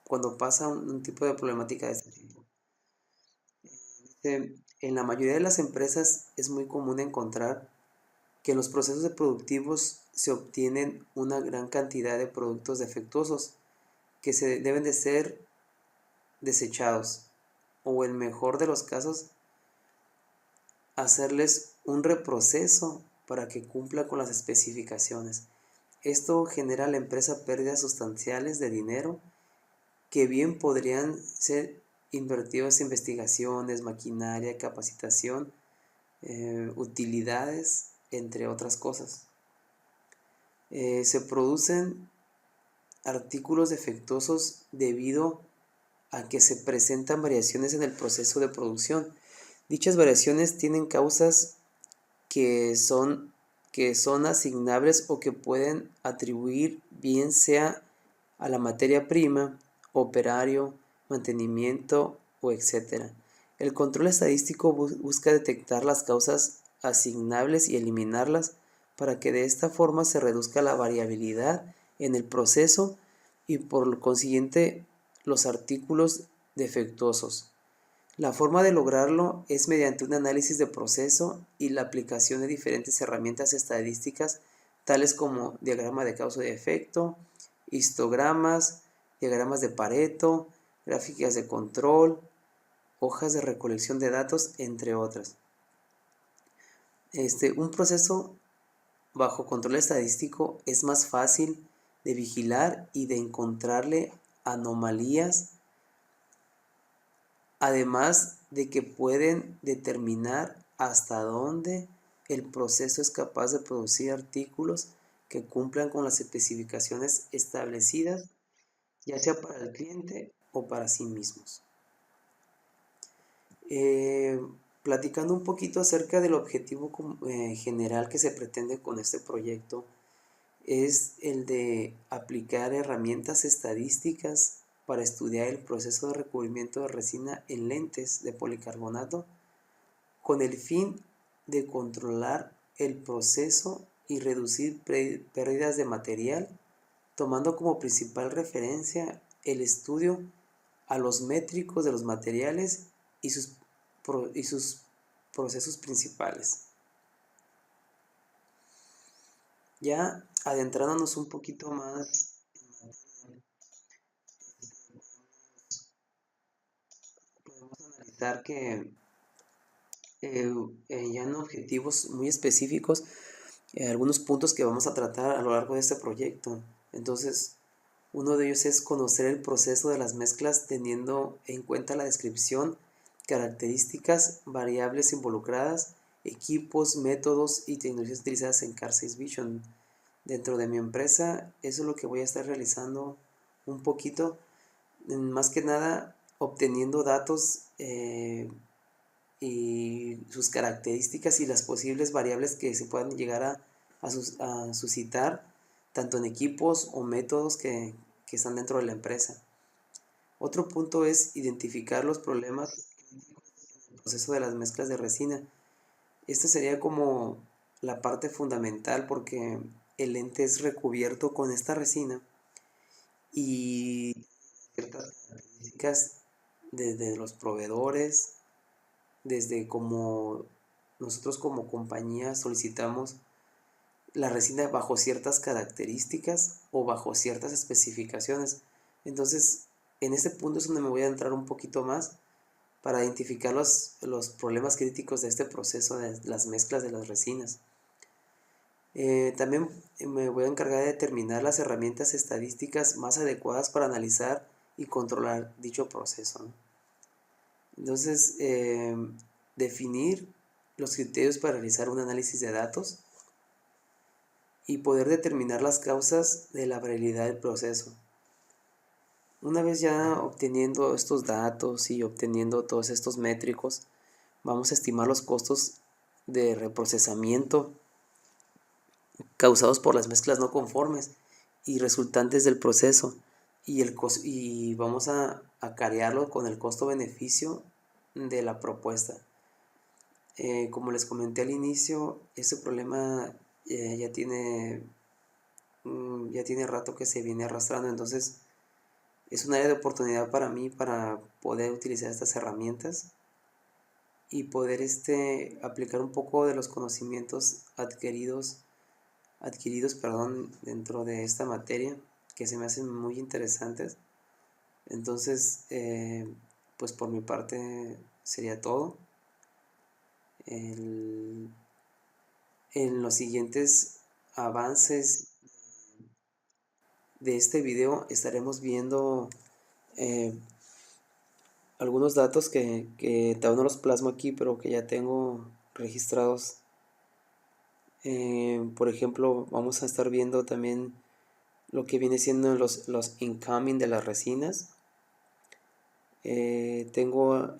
cuando pasa un tipo de problemática de este tipo. En la mayoría de las empresas es muy común encontrar que en los procesos productivos se obtienen una gran cantidad de productos defectuosos que se deben de ser desechados, o en el mejor de los casos hacerles un reproceso para que cumpla con las especificaciones. Esto genera a la empresa pérdidas sustanciales de dinero que bien podrían ser invertidos en investigaciones, maquinaria, capacitación, utilidades, entre otras cosas. Se producen artículos defectuosos debido a que se presentan variaciones en el proceso de producción. Dichas variaciones tienen causas que son asignables o que pueden atribuir bien sea a la materia prima, operario, mantenimiento o etc. El control estadístico busca detectar las causas asignables y eliminarlas para que de esta forma se reduzca la variabilidad en el proceso y por consiguiente los artículos defectuosos. La forma de lograrlo es mediante un análisis de proceso y la aplicación de diferentes herramientas estadísticas tales como diagrama de causa y efecto, histogramas, diagramas de Pareto, gráficas de control, hojas de recolección de datos, entre otras. Un proceso bajo control estadístico es más fácil de vigilar y de encontrarle anomalías, además de que pueden determinar hasta dónde el proceso es capaz de producir artículos que cumplan con las especificaciones establecidas, ya sea para el cliente o para sí mismos. Platicando un poquito acerca del objetivo general que se pretende con este proyecto, es el de aplicar herramientas estadísticas para estudiar el proceso de recubrimiento de resina en lentes de policarbonato con el fin de controlar el proceso y reducir pérdidas de material, tomando como principal referencia el estudio a los métricos de los materiales y sus procesos principales. Ya adentrándonos un poquito más en materia, realizar que ya en objetivos muy específicos, algunos puntos que vamos a tratar a lo largo de este proyecto. Entonces, uno de ellos es conocer el proceso de las mezclas teniendo en cuenta la descripción, características, variables involucradas, equipos, métodos y tecnologías utilizadas en Car6 Vision. Dentro de mi empresa, eso es lo que voy a estar realizando un poquito, más que nada obteniendo datos y sus características y las posibles variables que se puedan llegar a suscitar tanto en equipos o métodos que están dentro de la empresa. Otro punto es identificar los problemas en el proceso de las mezclas de resina. Esta sería como la parte fundamental porque el lente es recubierto con esta resina y ciertas características desde los proveedores, desde como nosotros como compañía solicitamos la resina bajo ciertas características o bajo ciertas especificaciones. Entonces, en este punto es donde me voy a entrar un poquito más para identificar los problemas críticos de este proceso de las mezclas de las resinas. También me voy a encargar de determinar las herramientas estadísticas más adecuadas para analizar y controlar dicho proceso, ¿no? Entonces, definir los criterios para realizar un análisis de datos y poder determinar las causas de la variabilidad del proceso. Una vez ya obteniendo estos datos y obteniendo todos estos métricos, vamos a estimar los costos de reprocesamiento causados por las mezclas no conformes y resultantes del proceso y vamos a acarearlo con el costo-beneficio de la propuesta. Como les comenté al inicio, este problema ya tiene rato que se viene arrastrando, entonces es un área de oportunidad para mí para poder utilizar estas herramientas y poder aplicar un poco de los conocimientos adquiridos, dentro de esta materia, que se me hacen muy interesantes. Entonces, pues por mi parte sería todo. En los siguientes avances de este video estaremos viendo eh, algunos datos que aún no los plasmo aquí, pero que ya tengo registrados. Por ejemplo, vamos a estar viendo también lo que viene siendo los incoming de las resinas. Tengo,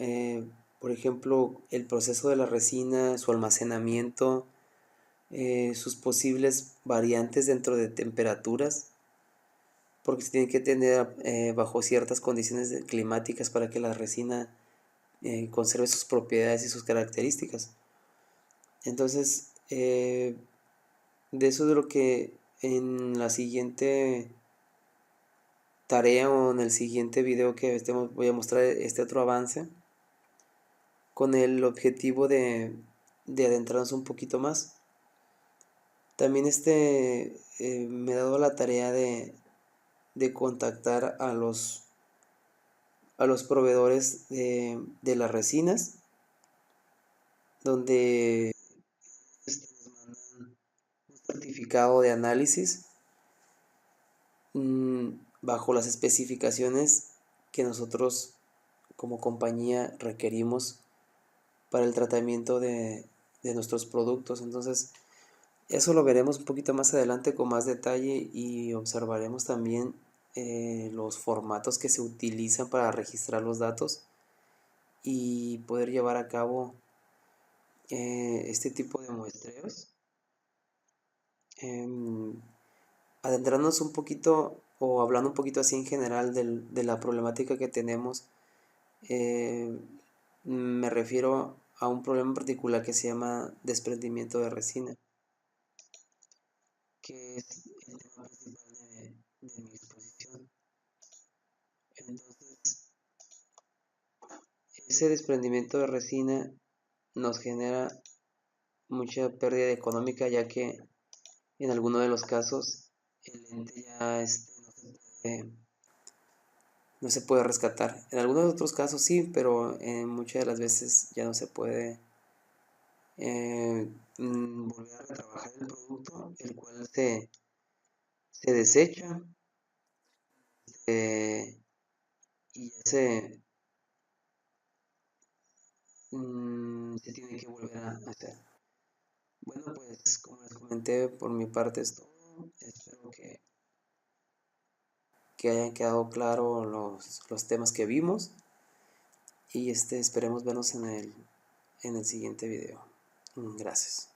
por ejemplo, el proceso de la resina, su almacenamiento, sus posibles variantes dentro de temperaturas, porque se tiene que tener bajo ciertas condiciones climáticas para que la resina conserve sus propiedades y sus características. Entonces, de eso es de lo que en la siguiente tarea o en el siguiente video que estemos voy a mostrar este otro avance con el objetivo de adentrarnos un poquito más. También me he dado la tarea de contactar a los proveedores de las resinas, donde nos mandan un certificado de análisis bajo las especificaciones que nosotros como compañía requerimos para el tratamiento de nuestros productos. Entonces, eso lo veremos un poquito más adelante con más detalle y observaremos también los formatos que se utilizan para registrar los datos y poder llevar a cabo este tipo de muestreos. Adentrarnos un poquito o hablando un poquito así en general de la problemática que tenemos, me refiero a un problema en particular que se llama desprendimiento de resina, que es el tema principal de mi exposición. Entonces, ese desprendimiento de resina nos genera mucha pérdida económica, ya que en alguno de los casos el lente ya no se puede no se puede rescatar. En algunos otros casos sí, pero en muchas de las veces ya no se puede volver a retrabajar el producto, el cual se desecha eh, y ya se tiene que volver a hacer. Bueno, pues como les comenté, por mi parte es todo. Espero que hayan quedado claros los temas que vimos y esperemos vernos en el siguiente video. Gracias.